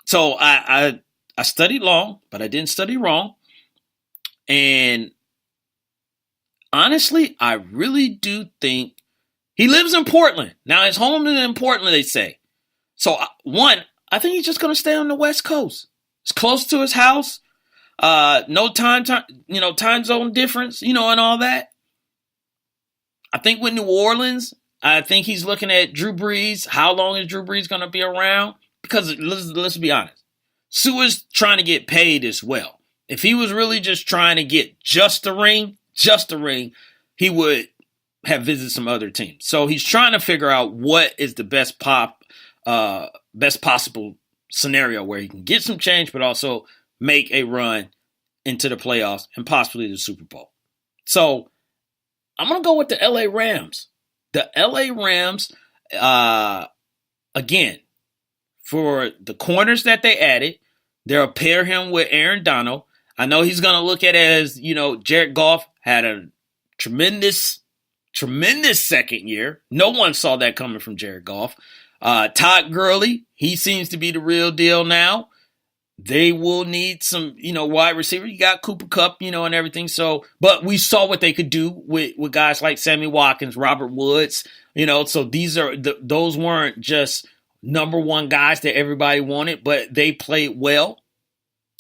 So I studied long, but I didn't study wrong. And honestly, I really do think he lives in Portland. Now his home is in Portland, they say. So one, I think he's just going to stay on the West Coast. It's close to his house. No time zone difference, and all that. I think with New Orleans, I think he's looking at Drew Brees. How long is Drew Brees going to be around? Because let's be honest, Sua's trying to get paid as well. If he was really just trying to get just a ring, he would have visited some other teams. So he's trying to figure out what is the best possible scenario where he can get some change, but also make a run into the playoffs and possibly the Super Bowl. So I'm going to go with the LA Rams. The LA Rams, again, for the corners that they added, they'll pair him with Aaron Donald. I know he's going to look at it as, Jared Goff had a tremendous second year. No one saw that coming from Jared Goff. Todd Gurley, he seems to be the real deal now. They will need some, wide receiver. You got Cooper Kupp, and everything. So, but we saw what they could do with guys like Sammy Watkins, Robert Woods, So those weren't just number one guys that everybody wanted, but they played well.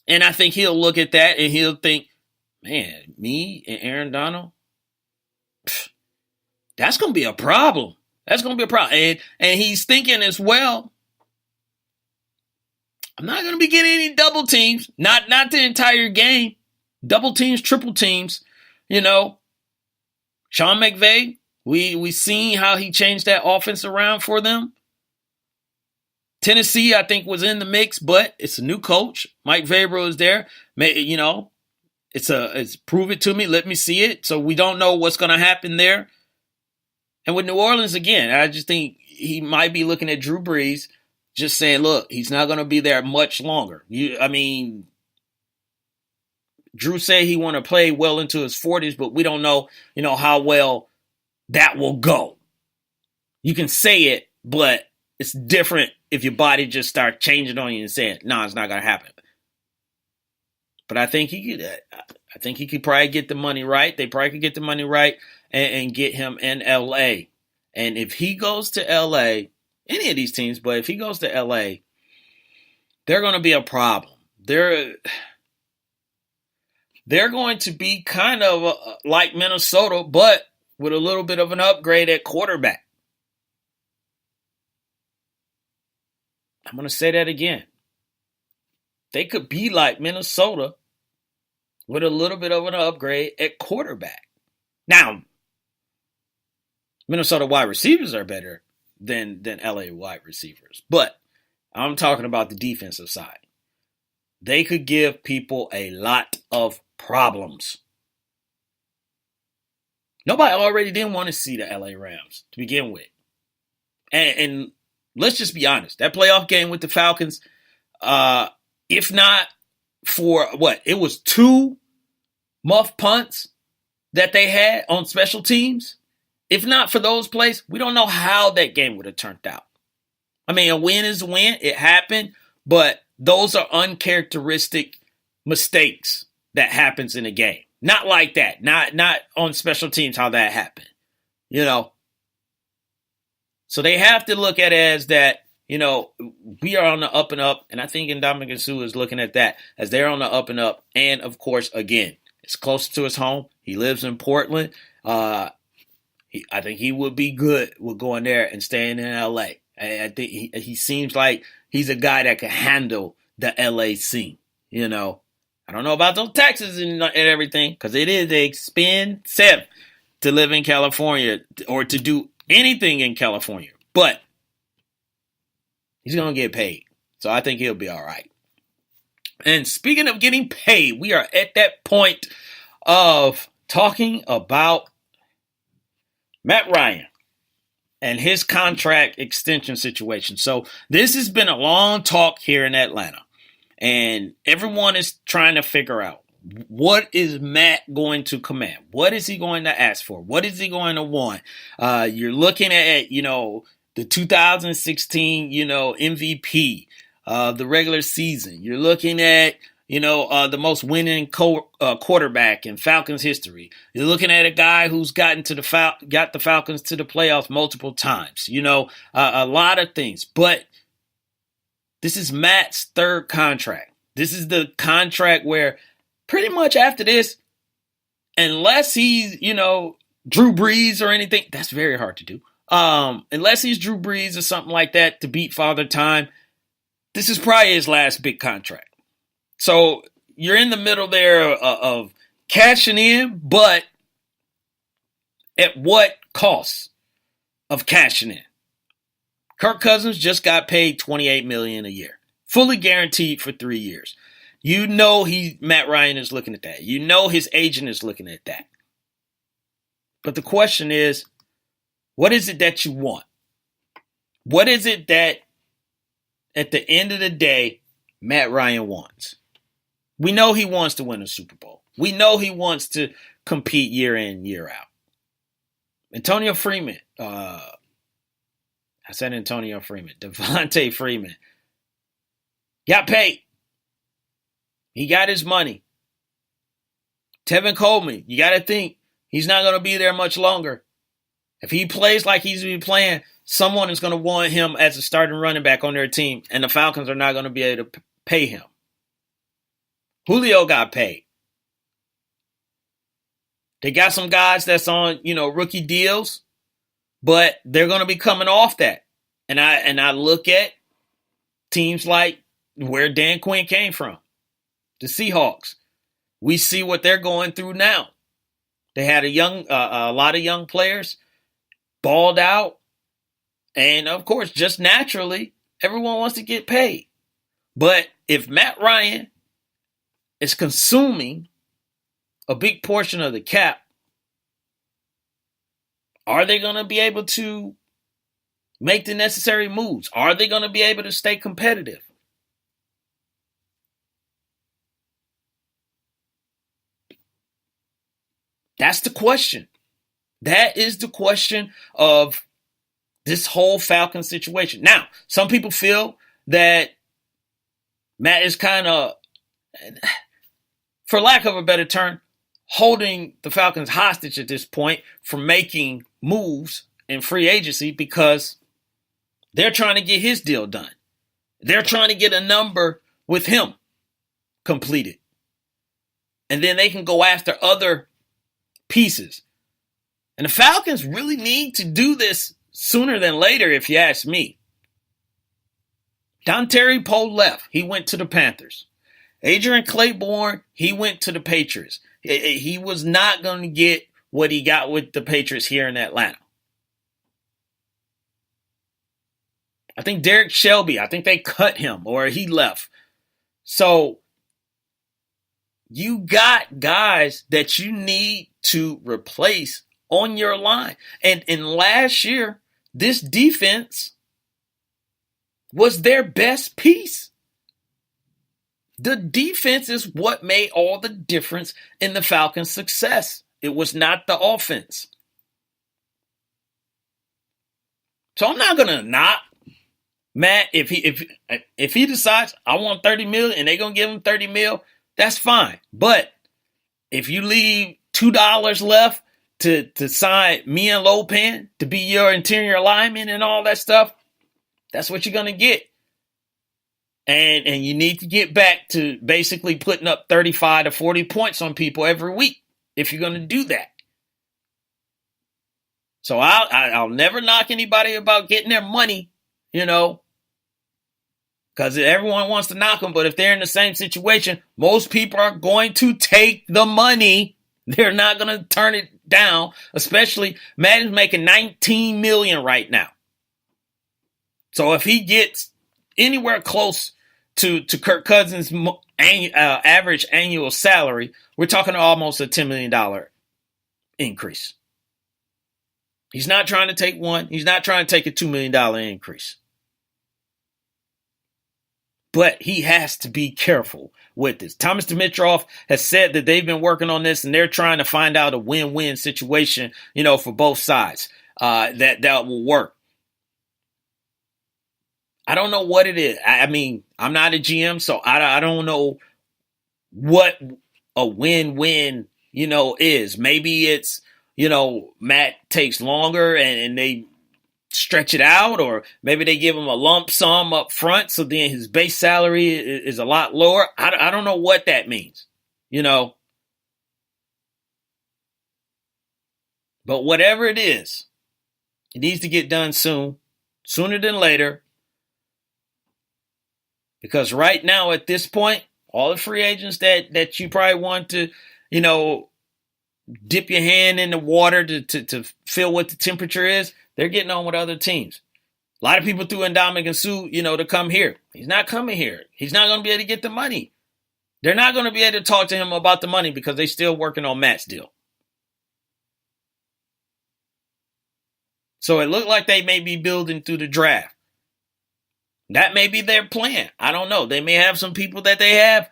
And I think he'll look at that and he'll think, man, me and Aaron Donald, that's going to be a problem. That's going to be a problem. And he's thinking as well, I'm not going to be getting any double teams, not the entire game. Double teams, triple teams, Sean McVay, we seen how he changed that offense around for them. Tennessee, I think, was in the mix, but it's a new coach. Mike Vrabel is there. It's prove it to me. Let me see it. So we don't know what's going to happen there. And with New Orleans, again, I just think he might be looking at Drew Brees, just saying, look, he's not going to be there much longer. Drew said he want to play well into his 40s, but we don't know, how well that will go. You can say it, but it's different if your body just starts changing on you and saying, no, it's not going to happen. But I think he could probably get the money right. They probably could get the money right and get him in L.A. And if he goes to L.A., any of these teams, but if he goes to L.A., they're going to be a problem. They're going to be kind of like Minnesota, but with a little bit of an upgrade at quarterback. I'm going to say that again. They could be like Minnesota with a little bit of an upgrade at quarterback. Now, Minnesota wide receivers are better than LA wide receivers. But I'm talking about the defensive side. They could give people a lot of problems. Nobody already didn't want to see the LA Rams to begin with. And let's just be honest. That playoff game with the Falcons, if not for it was 2 muff punts that they had on special teams. If not for those plays, we don't know how that game would have turned out. A win is a win. It happened, but those are uncharacteristic mistakes that happens in a game. Not like that. Not on special teams how that happened. So they have to look at it as that, we are on the up and up, and I think Ndamukong Suh is looking at that as they're on the up and up. And, of course, again, it's close to his home. He lives in Portland. I think he would be good with going there and staying in L.A. I think he seems like he's a guy that can handle the L.A. scene, I don't know about those taxes and everything because it is expensive to live in California or to do anything in California. But he's going to get paid. So I think he'll be all right. And speaking of getting paid, we are at that point of talking about Matt Ryan and his contract extension situation. So this has been a long talk here in Atlanta. And everyone is trying to figure out, what is Matt going to command? What is he going to ask for? What is he going to want? You're looking at, the 2016, MVP. of the regular season. You're looking at, the most winning quarterback in Falcons history. You're looking at a guy who's got the Falcons to the playoffs multiple times. A lot of things. But this is Matt's third contract. This is the contract where pretty much after this, unless he's, Drew Brees or anything, that's very hard to do. Unless he's Drew Brees or something like that to beat Father Time, this is probably his last big contract. So you're in the middle there of cashing in, but at what cost of cashing in? Kirk Cousins just got paid $28 million a year, fully guaranteed for 3 years. Matt Ryan is looking at that. His agent is looking at that. But the question is, what is it that you want? What is it that, at the end of the day, Matt Ryan wants? We know he wants to win a Super Bowl. We know he wants to compete year in, year out. Devontae Freeman got paid. He got his money. Tevin Coleman, you got to think he's not going to be there much longer. If he plays like he's been playing, someone is going to want him as a starting running back on their team, and the Falcons are not going to be able to pay him. Julio got paid. They got some guys that's on, rookie deals, but they're going to be coming off that. And I look at teams like where Dan Quinn came from, the Seahawks. We see what they're going through now. They had a lot of young players, balled out, and of course, just naturally, everyone wants to get paid. But if Matt Ryan is consuming a big portion of the cap, are they going to be able to make the necessary moves? Are they going to be able to stay competitive? That's the question. That is the question of this whole Falcon situation. Now, some people feel that Matt is kind of, for lack of a better term, holding the Falcons hostage at this point from making moves in free agency because they're trying to get his deal done. They're trying to get a number with him completed. And then they can go after other pieces. And the Falcons really need to do this sooner than later, if you ask me. Dontari Poe left. He went to the Panthers. Adrian Claiborne, he went to the Patriots. He was not going to get what he got with the Patriots here in Atlanta. I think Derek Shelby, I think they cut him or he left. So you got guys that you need to replace on your line. And in last year, this defense was their best piece. The defense is what made all the difference in the Falcons' success. It was not the offense. So I'm not going to knock Matt if he decides I want $30 million and they're going to give him $30 million, that's fine. But if you leave $2 left to sign me and Lopan to be your interior lineman and all that stuff, that's what you're going to get. And you need to get back to basically putting up 35 to 40 points on people every week if you're going to do that. So I'll never knock anybody about getting their money, because everyone wants to knock them. But if they're in the same situation, most people are going to take the money. They're not going to turn it down, especially Madden's making $19 million right now. So if he gets anywhere close to Kirk Cousins' average annual salary, we're talking almost a $10 million increase. He's not trying to take one. He's not trying to take a $2 million increase. But he has to be careful with this. Thomas Dimitroff has said that they've been working on this and they're trying to find out a win-win situation, for both sides that will work. I don't know what it is. I mean, I'm not a GM, so I don't know what a win-win, is. Maybe it's, Matt takes longer and they stretch it out, or maybe they give him a lump sum up front, so then his base salary is a lot lower. I don't know what that means, But whatever it is, it needs to get done soon, sooner than later. Because right now, at this point, all the free agents that you probably want to, dip your hand in the water to feel what the temperature is, they're getting on with other teams. A lot of people threw in Ndamukong Suh, to come here. He's not coming here. He's not going to be able to get the money. They're not going to be able to talk to him about the money because they're still working on Matt's deal. So it looked like they may be building through the draft. That may be their plan. I don't know. They may have some people that they have,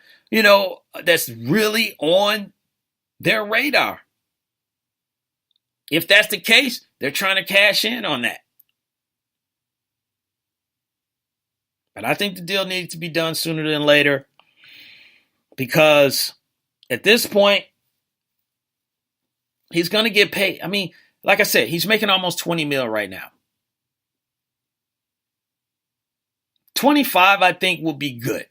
that's really on their radar. If that's the case, they're trying to cash in on that. But I think the deal needs to be done sooner than later because at this point, he's going to get paid. I mean, like I said, he's making almost $20 million right now. 25, I think, will be good,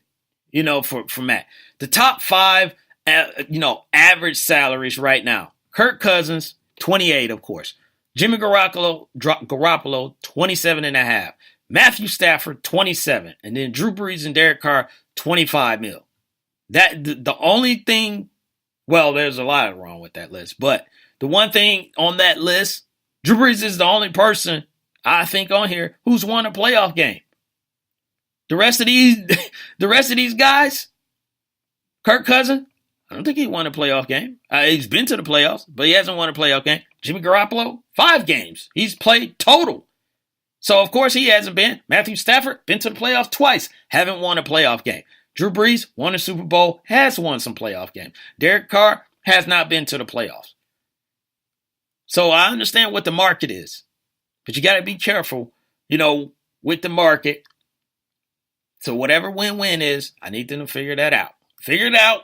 for Matt. The top 5, average salaries right now. Kirk Cousins, 28, of course. Jimmy Garoppolo, 27.5. Matthew Stafford, 27. And then Drew Brees and Derek Carr, 25 million. The only thing, well, there's a lot wrong with that list, but the one thing on that list, Drew Brees is the only person I think on here who's won a playoff game. The rest of these guys, Kirk Cousins, I don't think he won a playoff game. He's been to the playoffs, but he hasn't won a playoff game. Jimmy Garoppolo, 5 games. He's played total. So, of course, he hasn't been. Matthew Stafford, been to the playoffs twice. Haven't won a playoff game. Drew Brees, won a Super Bowl, has won some playoff games. Derek Carr has not been to the playoffs. So, I understand what the market is. But you got to be careful, with the market. So, whatever win-win is, I need them to figure that out. Figure it out.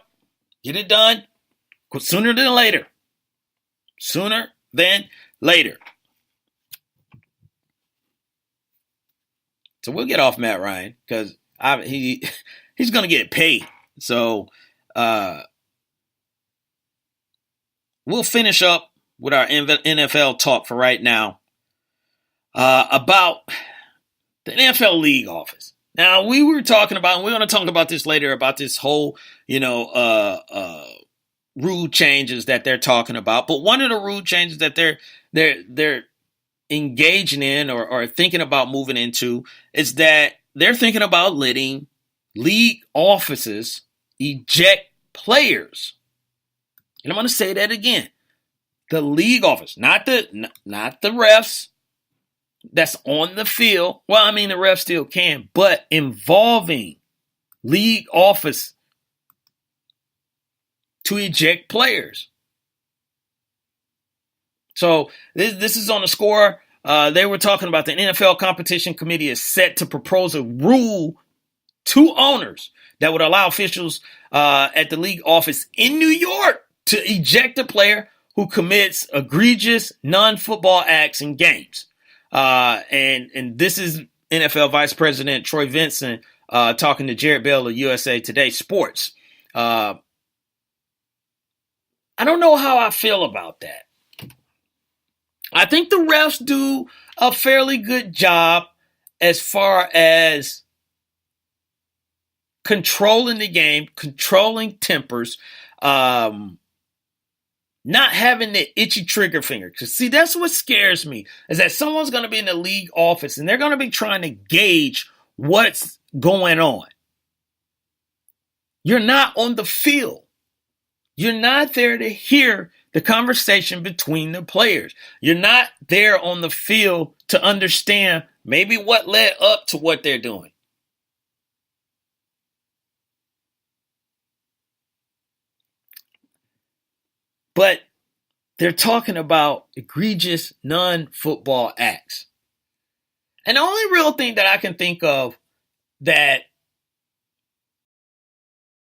Get it done sooner than later. Sooner than later. So we'll get off Matt Ryan because he's going to get paid. So we'll finish up with our NFL talk for right now about the NFL league office. Now, we were talking about, and we're going to talk about this later, about this whole, rule changes that they're talking about. But one of the rule changes that they're engaging in or thinking about moving into is that they're thinking about letting league offices eject players. And I'm going to say that again. The league office, not the refs that's on the field. Well, I mean, the refs still can, but involving league office to eject players. So this is on the score. They were talking about the NFL Competition Committee is set to propose a rule to owners that would allow officials at the league office in New York to eject a player who commits egregious non-football acts in games. And this is NFL Vice President Troy Vincent talking to Jared Bell of USA Today Sports. I don't know how I feel about that. I think the refs do a fairly good job as far as controlling the game, controlling tempers, not having the itchy trigger finger. Because, see, that's what scares me, is that someone's going to be in the league office and they're going to be trying to gauge what's going on. You're not on the field. You're not there to hear the conversation between the players. You're not there on the field to understand maybe what led up to what they're doing. But they're talking about egregious non-football acts. And the only real thing that I can think of that